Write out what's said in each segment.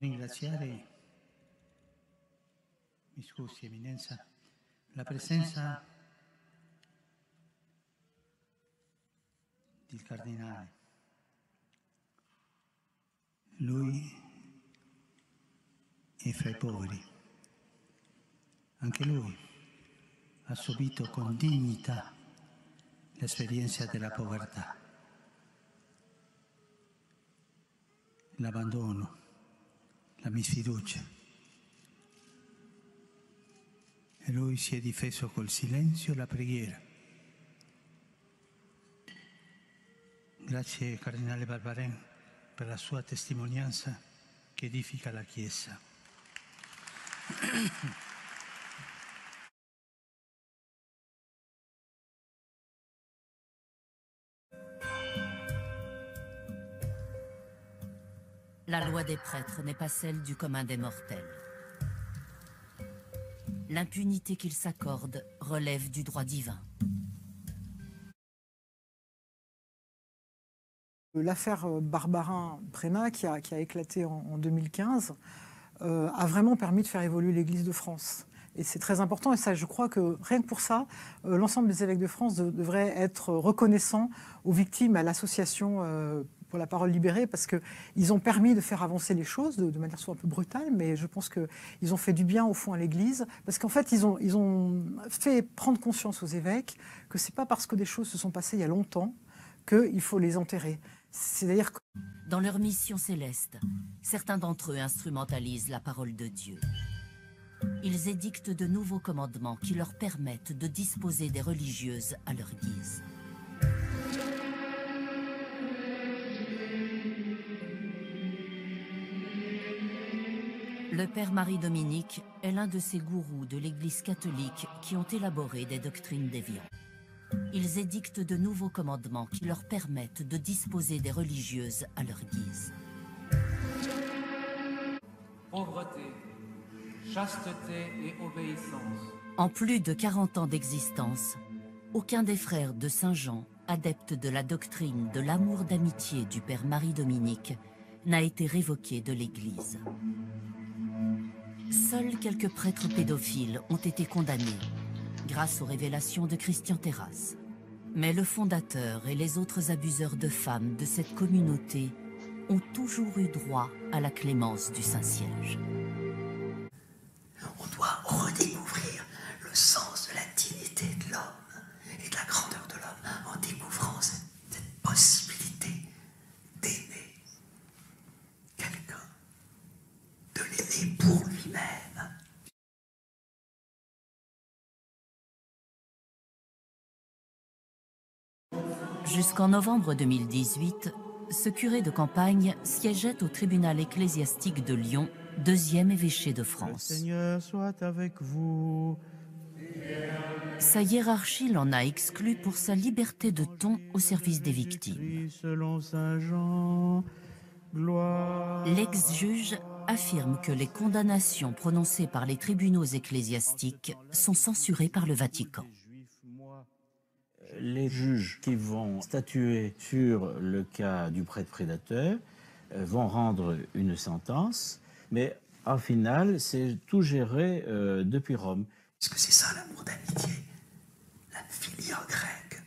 Ringraziare, mi scusi Eminenza, la presenza del Cardinale. Lui è fra i poveri. Anche lui ha subito con dignità l'esperienza della povertà, l'abbandono, la misfiducia. E lui si è difeso col silenzio e la preghiera. Grazie Cardinale Barbarin per la sua testimonianza che edifica la Chiesa. La loi des prêtres n'est pas celle du commun des mortels. L'impunité qu'ils s'accordent relève du droit divin. L'affaire Barbarin-Prénat, qui a éclaté en 2015, a vraiment permis de faire évoluer l'Église de France. Et c'est très important, et ça, je crois que rien que pour ça, l'ensemble des évêques de France devraient être reconnaissants aux victimes, à l'association pour la parole libérée, parce qu'ils ont permis de faire avancer les choses de manière souvent un peu brutale, mais je pense qu'ils ont fait du bien au fond à l'Église, parce qu'en fait, ils ont fait prendre conscience aux évêques que c'est pas parce que des choses se sont passées il y a longtemps qu'il faut les enterrer. C'est-à-dire que... Dans leur mission céleste, certains d'entre eux instrumentalisent la parole de Dieu. Ils édictent de nouveaux commandements qui leur permettent de disposer des religieuses à leur guise. Le père Marie-Dominique est l'un de ces gourous de l'Église catholique qui ont élaboré des doctrines déviantes. Ils édictent de nouveaux commandements qui leur permettent de disposer des religieuses à leur guise. Pauvreté, chasteté et obéissance. En plus de 40 ans d'existence, aucun des frères de Saint-Jean, adeptes de la doctrine de l'amour d'amitié du père Marie-Dominique, n'a été révoqué de l'Église. Seuls quelques prêtres pédophiles ont été condamnés, grâce aux révélations de Christian Terrasse. Mais le fondateur et les autres abuseurs de femmes de cette communauté ont toujours eu droit à la clémence du Saint-Siège. On doit redécouvrir le sens de la dignité de l'homme et de la grandeur de l'homme en découvrant cette possibilité d'aimer quelqu'un, de l'aimer pour lui-même. Jusqu'en novembre 2018, ce curé de campagne siégeait au tribunal ecclésiastique de Lyon, deuxième évêché de France. Le Seigneur soit avec vous. Sa hiérarchie l'en a exclu pour sa liberté de ton au service des victimes. Selon Saint Jean, gloire. L'ex-juge affirme que les condamnations prononcées par les tribunaux ecclésiastiques sont censurées par le Vatican. Les juges qui vont statuer sur le cas du prêtre prédateur vont rendre une sentence, mais en final, c'est tout géré depuis Rome. Est-ce que c'est ça l'amour d'amitié, la philia grecque?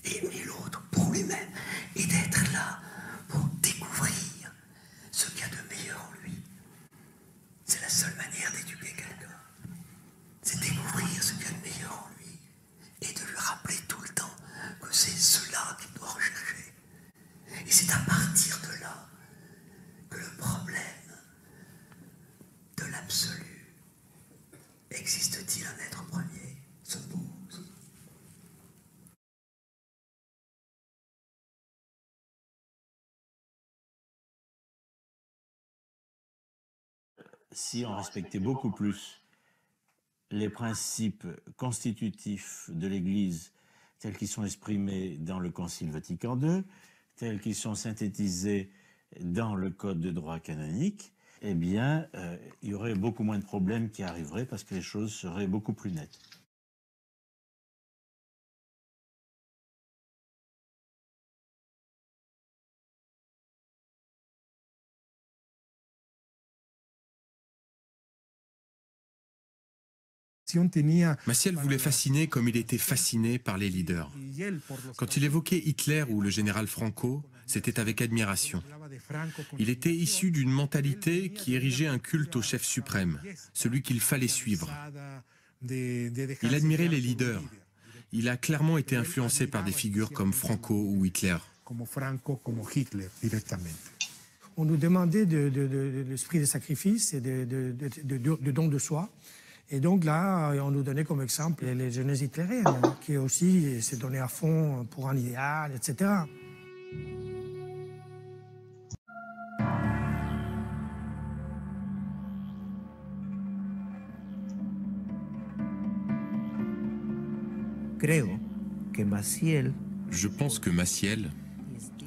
Aimer l'autre pour lui-même et d'être là pour découvrir ce qu'il y a de meilleur en lui. C'est la seule manière d'éduquer quelqu'un. C'est découvrir ce qu'il y a de meilleur en lui et de lui rappeler tout le temps que c'est cela qu'il doit rechercher. Et c'est à partir de là que le problème de l'absolu, existe-t-il un être premier, se pose. Si on respectait beaucoup plus les principes constitutifs de l'Église tels qu'ils sont exprimés dans le Concile Vatican II, tels qu'ils sont synthétisés dans le Code de droit canonique, eh bien, il y aurait beaucoup moins de problèmes qui arriveraient parce que les choses seraient beaucoup plus nettes. Maciel voulait fasciner comme il était fasciné par les leaders. Quand il évoquait Hitler ou le général Franco, c'était avec admiration. Il était issu d'une mentalité qui érigeait un culte au chef suprême, celui qu'il fallait suivre. Il admirait les leaders. Il a clairement été influencé par des figures comme Franco ou Hitler. On nous demandait de l'esprit de sacrifice et de don de soi. Et donc là, on nous donnait comme exemple les jeunesses hitlériennes, qui aussi s'est donné à fond pour un idéal, etc. Je pense que Maciel,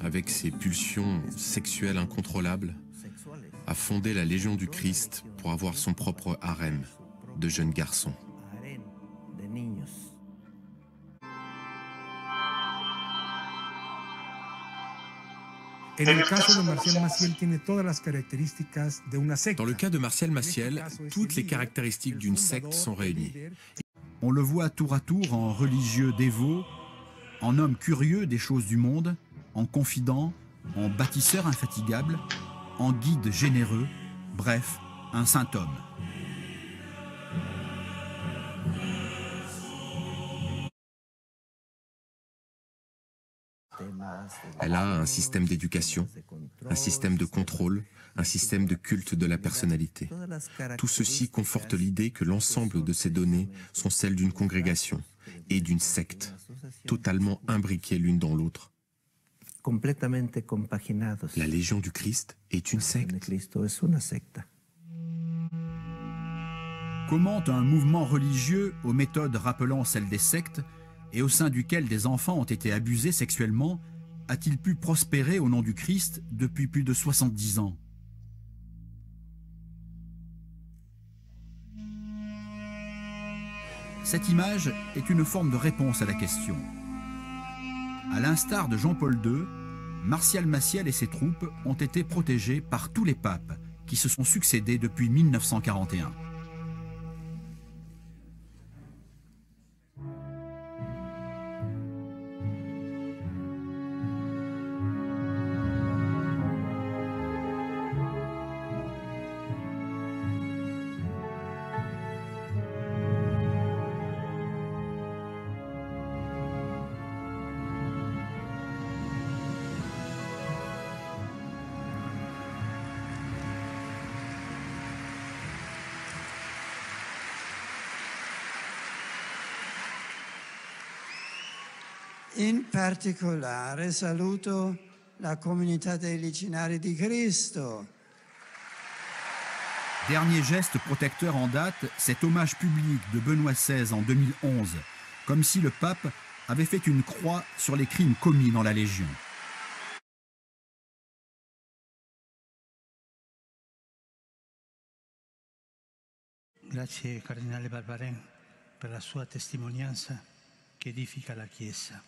avec ses pulsions sexuelles incontrôlables, a fondé la Légion du Christ pour avoir son propre harem de jeunes garçons. Dans le cas de Martial Maciel, toutes les caractéristiques d'une secte sont réunies. On le voit tour à tour en religieux dévot, en homme curieux des choses du monde, en confident, en bâtisseur infatigable, en guide généreux, bref, un saint homme. Elle a un système d'éducation, un système de contrôle, un système de culte de la personnalité. Tout ceci conforte l'idée que l'ensemble de ces données sont celles d'une congrégation et d'une secte, totalement imbriquées l'une dans l'autre. La Légion du Christ est une secte. Comment un mouvement religieux aux méthodes rappelant celles des sectes et au sein duquel des enfants ont été abusés sexuellement a-t-il pu prospérer au nom du Christ depuis plus de 70 ans? Cette image est une forme de réponse à la question. À l'instar de Jean-Paul II, Martial Maciel et ses troupes ont été protégés par tous les papes qui se sont succédés depuis 1941. In particolare saluto la comunità dei Licinari di Cristo. Dernier geste protecteur en date, cet hommage public de Benoît XVI en 2011, comme si le pape avait fait une croix sur les crimes commis dans la Légion. Grazie Cardinale Barbarin per la sua testimonianza che edifica la Chiesa.